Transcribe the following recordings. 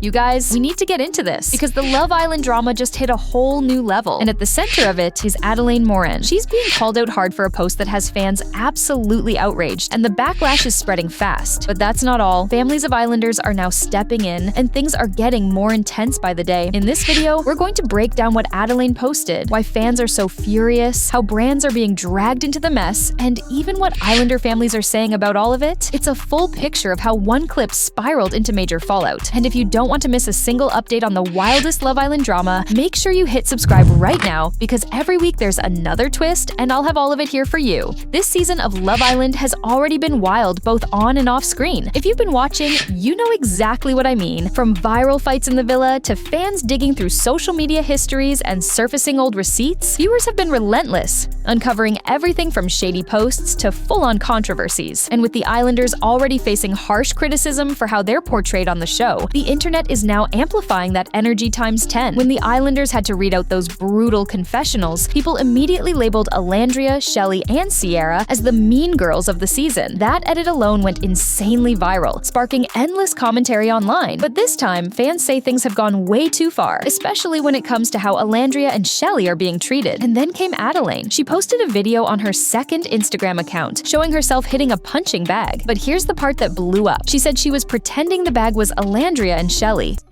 You guys, we need to get into this because the Love Island drama just hit a whole new level, and at the center of it is Adelaine Morin. She's being called out hard for a post that has fans absolutely outraged, and the backlash is spreading fast. But that's not all. Families of Islanders are now stepping in, and things are getting more intense by the day. In this video, we're going to break down what Adelaine posted, why fans are so furious, how brands are being dragged into the mess, and even what Islander families are saying about all of it. It's a full picture of how one clip spiraled into major fallout. And if you don't want to miss a single update on the wildest Love Island drama, make sure you hit subscribe right now because every week there's another twist and I'll have all of it here for you. This season of Love Island has already been wild both on and off screen. If you've been watching, you know exactly what I mean. From viral fights in the villa to fans digging through social media histories and surfacing old receipts, viewers have been relentless, uncovering everything from shady posts to full-on controversies. And with the Islanders already facing harsh criticism for how they're portrayed on the show, the internet is now amplifying that energy times 10. When the Islanders had to read out those brutal confessionals, people immediately labeled Alandria, Shelley, and Sierra as the mean girls of the season. That edit alone went insanely viral, sparking endless commentary online. But this time, fans say things have gone way too far, especially when it comes to how Alandria and Shelley are being treated. And then came Adelaine. She posted a video on her second Instagram account, showing herself hitting a punching bag. But here's the part that blew up. She said she was pretending the bag was Alandria and Shelley. It's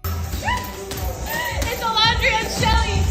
Alandria and Shelley!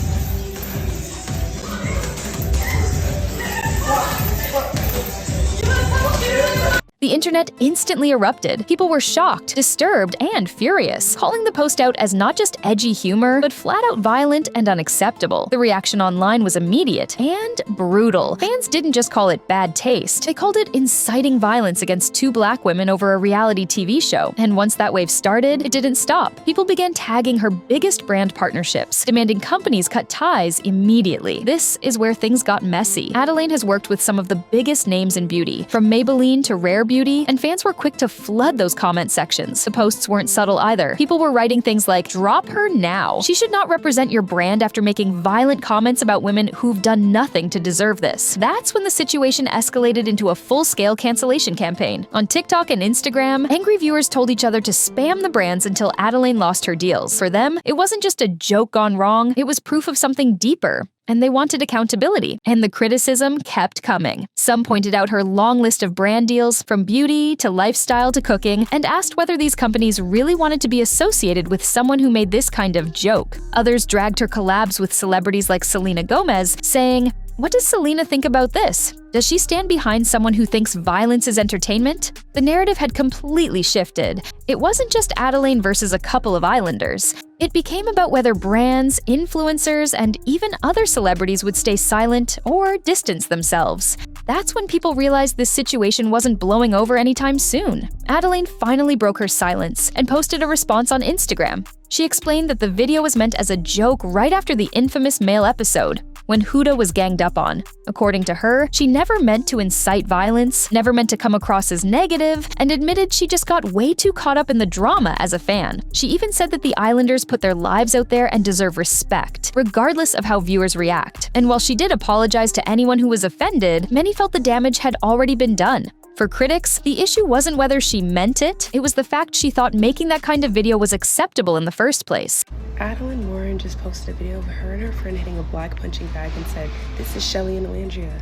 The internet instantly erupted. People were shocked, disturbed, and furious, calling the post out as not just edgy humor, but flat-out violent and unacceptable. The reaction online was immediate and brutal. Fans didn't just call it bad taste, they called it inciting violence against two black women over a reality TV show. And once that wave started, it didn't stop. People began tagging her biggest brand partnerships, demanding companies cut ties immediately. This is where things got messy. Adelaine has worked with some of the biggest names in beauty, from Maybelline to Rare Beauty, and fans were quick to flood those comment sections. The posts weren't subtle either. People were writing things like, "Drop her now. She should not represent your brand after making violent comments about women who've done nothing to deserve this." That's when the situation escalated into a full-scale cancellation campaign. On TikTok and Instagram, angry viewers told each other to spam the brands until Adelaine lost her deals. For them, it wasn't just a joke gone wrong, it was proof of something deeper. And they wanted accountability, and the criticism kept coming. Some pointed out her long list of brand deals, from beauty to lifestyle to cooking, and asked whether these companies really wanted to be associated with someone who made this kind of joke. Others dragged her collabs with celebrities like Selena Gomez, saying, "What does Selena think about this? Does she stand behind someone who thinks violence is entertainment?" The narrative had completely shifted. It wasn't just Adelaine versus a couple of Islanders. It became about whether brands, influencers, and even other celebrities would stay silent or distance themselves. That's when people realized this situation wasn't blowing over anytime soon. Adelaine finally broke her silence and posted a response on Instagram. She explained that the video was meant as a joke right after the infamous male episode, when Huda was ganged up on. According to her, she never meant to incite violence, never meant to come across as negative, and admitted she just got way too caught up in the drama as a fan. She even said that the Islanders put their lives out there and deserve respect, regardless of how viewers react. And while she did apologize to anyone who was offended, many felt the damage had already been done. For critics, the issue wasn't whether she meant it, it was the fact she thought making that kind of video was acceptable in the first place. Adelaine Morin just posted a video of her and her friend hitting a black punching bag and said, "This is Shelley and Alandria."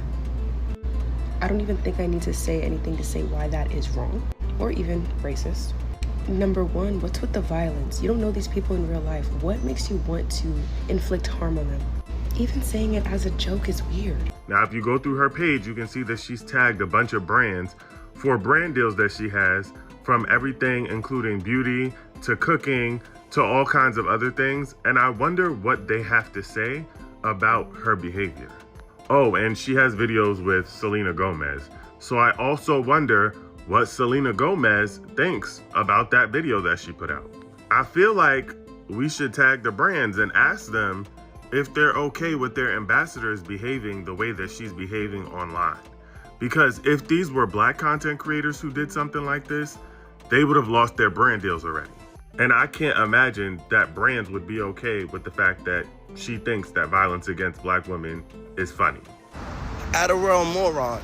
I don't even think I need to say anything to say why that is wrong, or even racist. Number one, what's with the violence? You don't know these people in real life. What makes you want to inflict harm on them? Even saying it as a joke is weird. Now, if you go through her page, you can see that she's tagged a bunch of brands for brand deals that she has, from everything including beauty to cooking to all kinds of other things. And I wonder what they have to say about her behavior. Oh, and she has videos with Selena Gomez. So I also wonder what Selena Gomez thinks about that video that she put out. I feel like we should tag the brands and ask them if they're okay with their ambassadors behaving the way that she's behaving online. Because if these were black content creators who did something like this, they would have lost their brand deals already. And I can't imagine that brands would be okay with the fact that she thinks that violence against black women is funny. Adelaine Morin,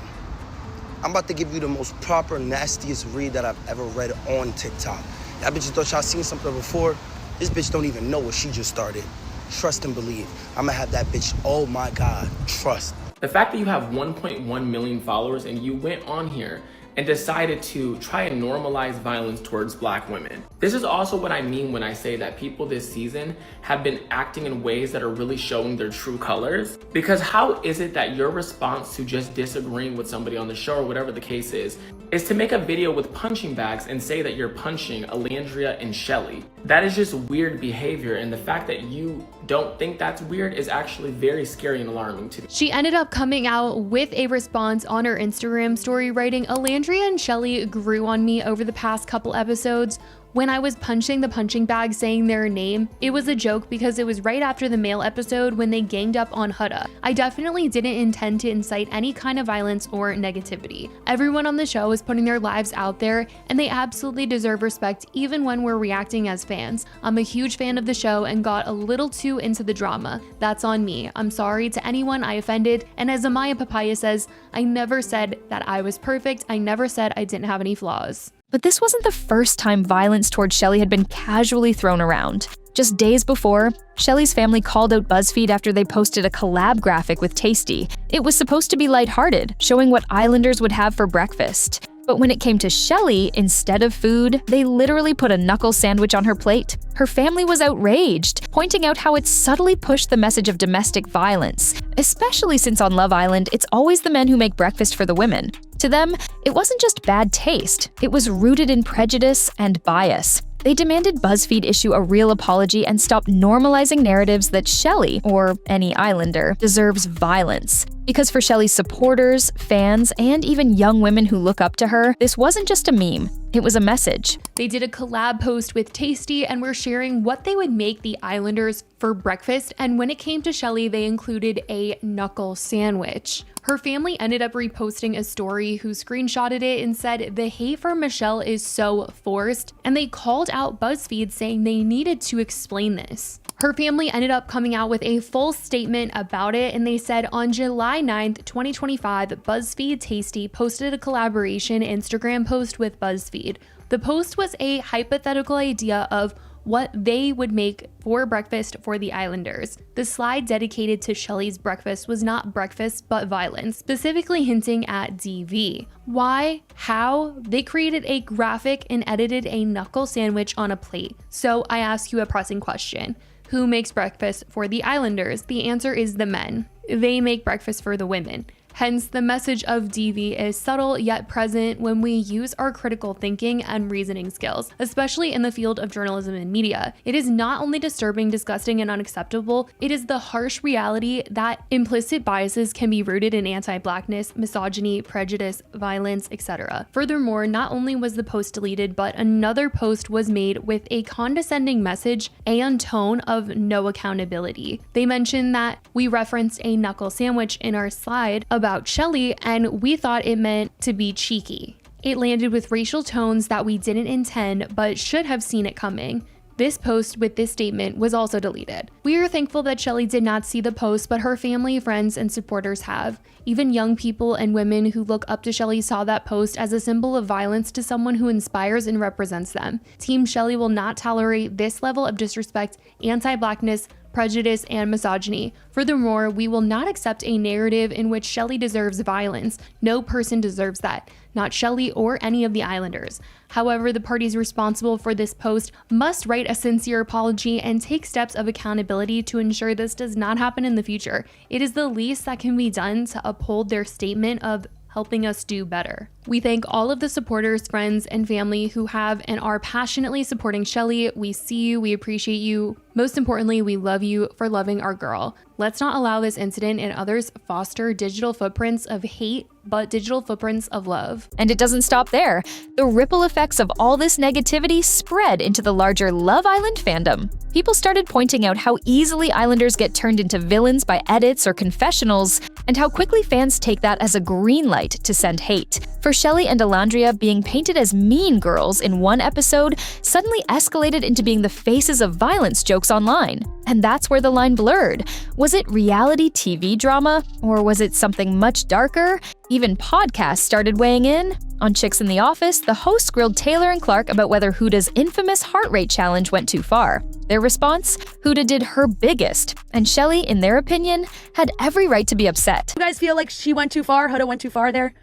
I'm about to give you the most proper, nastiest read that I've ever read on TikTok. Y'all bitches thought y'all seen something before. This bitch don't even know what she just started. Trust and believe. I'ma have that bitch, oh my God, trust. The fact that you have 1.1 million followers and you went on here and decided to try and normalize violence towards Black women. This is also what I mean when I say that people this season have been acting in ways that are really showing their true colors. Because how is it that your response to just disagreeing with somebody on the show or whatever the case is to make a video with punching bags and say that you're punching Alandria and Shelly? That is just weird behavior, and the fact that you don't think that's weird is actually very scary and alarming to me. She ended up coming out with a response on her Instagram story writing, "Alandria and Shelly grew on me over the past couple episodes. When I was punching the punching bag saying their name, it was a joke because it was right after the male episode when they ganged up on Huda. I definitely didn't intend to incite any kind of violence or negativity. Everyone on the show is putting their lives out there and they absolutely deserve respect even when we're reacting as fans. I'm a huge fan of the show and got a little too into the drama. That's on me. I'm sorry to anyone I offended, and as Amaya Papaya says, I never said that I was perfect. I never said I didn't have any flaws." But this wasn't the first time violence towards Shelly had been casually thrown around. Just days before, Shelly's family called out BuzzFeed after they posted a collab graphic with Tasty. It was supposed to be lighthearted, showing what Islanders would have for breakfast. But when it came to Shelly, instead of food, they literally put a knuckle sandwich on her plate. Her family was outraged, pointing out how it subtly pushed the message of domestic violence, especially since on Love Island, it's always the men who make breakfast for the women. To them, it wasn't just bad taste, it was rooted in prejudice and bias. They demanded BuzzFeed issue a real apology and stop normalizing narratives that Shelly, or any Islander, deserves violence. Because for Shelly's supporters, fans, and even young women who look up to her, this wasn't just a meme, it was a message. They did a collab post with Tasty and were sharing what they would make the Islanders for breakfast, and when it came to Shelly, they included a knuckle sandwich. Her family ended up reposting a story who screenshotted it and said the hate for Michelle is so forced, and they called out BuzzFeed saying they needed to explain this. Her family ended up coming out with a full statement about it, and they said on July 9th, 2025, BuzzFeed Tasty posted a collaboration Instagram post with BuzzFeed. The post was a hypothetical idea of what they would make for breakfast for the Islanders. The slide dedicated to Shelly's breakfast was not breakfast but violence, specifically hinting at DV. Why? How? They created a graphic and edited a knuckle sandwich on a plate. So I ask you a pressing question. Who makes breakfast for the Islanders? The answer is the men. They make breakfast for the women. Hence, the message of DV is subtle yet present when we use our critical thinking and reasoning skills, especially in the field of journalism and media. It is not only disturbing, disgusting, and unacceptable, it is the harsh reality that implicit biases can be rooted in anti-Blackness, misogyny, prejudice, violence, etc. Furthermore, not only was the post deleted, but another post was made with a condescending message and tone of no accountability. They mentioned that we referenced a knuckle sandwich in our slide about Shelly, and we thought it meant to be cheeky. It landed with racial tones that we didn't intend but should have seen it coming. This post with this statement was also deleted. We are thankful that Shelly did not see the post, but her family, friends, and supporters have. Even young people and women who look up to Shelly saw that post as a symbol of violence to someone who inspires and represents them. Team Shelly will not tolerate this level of disrespect, anti-Blackness, prejudice, and misogyny. Furthermore, we will not accept a narrative in which Shelly deserves violence. No person deserves that, not Shelly or any of the Islanders. However, the parties responsible for this post must write a sincere apology and take steps of accountability to ensure this does not happen in the future. It is the least that can be done to uphold their statement of helping us do better. We thank all of the supporters, friends, and family who have and are passionately supporting Shelly. We see you, we appreciate you. Most importantly, we love you for loving our girl. Let's not allow this incident and others foster digital footprints of hate, but digital footprints of love. And it doesn't stop there. The ripple effects of all this negativity spread into the larger Love Island fandom. People started pointing out how easily Islanders get turned into villains by edits or confessionals, and how quickly fans take that as a green light to send hate. For Shelly and Alandria, being painted as mean girls in one episode suddenly escalated into being the faces of violence jokes jokes online. And that's where the line blurred. Was it reality TV drama? Or was it something much darker? Even podcasts started weighing in. On Chicks in the Office, the hosts grilled Taylor and Clark about whether Huda's infamous heart rate challenge went too far. Their response? Huda did her biggest, and Shelley, in their opinion, had every right to be upset. You guys feel like she went too far? Huda went too far there?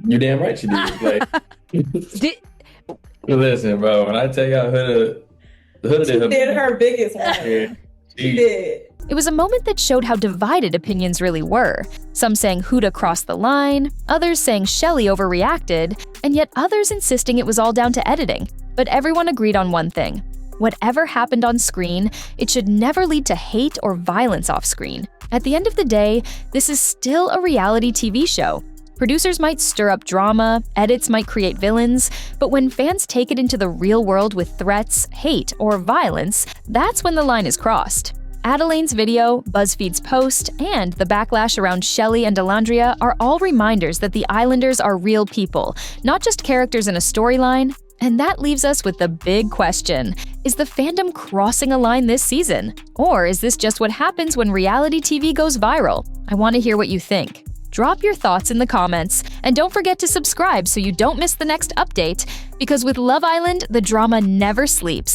You're damn right she did. Like, listen, bro, when I tell y'all Huda did her biggest one. Yeah, She did. It was a moment that showed how divided opinions really were. Some saying Huda crossed the line, others saying Shelley overreacted, and yet others insisting it was all down to editing. But everyone agreed on one thing. Whatever happened on screen, it should never lead to hate or violence off screen. At the end of the day, this is still a reality TV show. Producers might stir up drama, edits might create villains, but when fans take it into the real world with threats, hate, or violence, that's when the line is crossed. Adelaine's video, BuzzFeed's post, and the backlash around Shelley and Delandria are all reminders that the Islanders are real people, not just characters in a storyline. And that leaves us with the big question. Is the fandom crossing a line this season? Or is this just what happens when reality TV goes viral? I want to hear what you think. Drop your thoughts in the comments, and don't forget to subscribe so you don't miss the next update, because with Love Island, the drama never sleeps.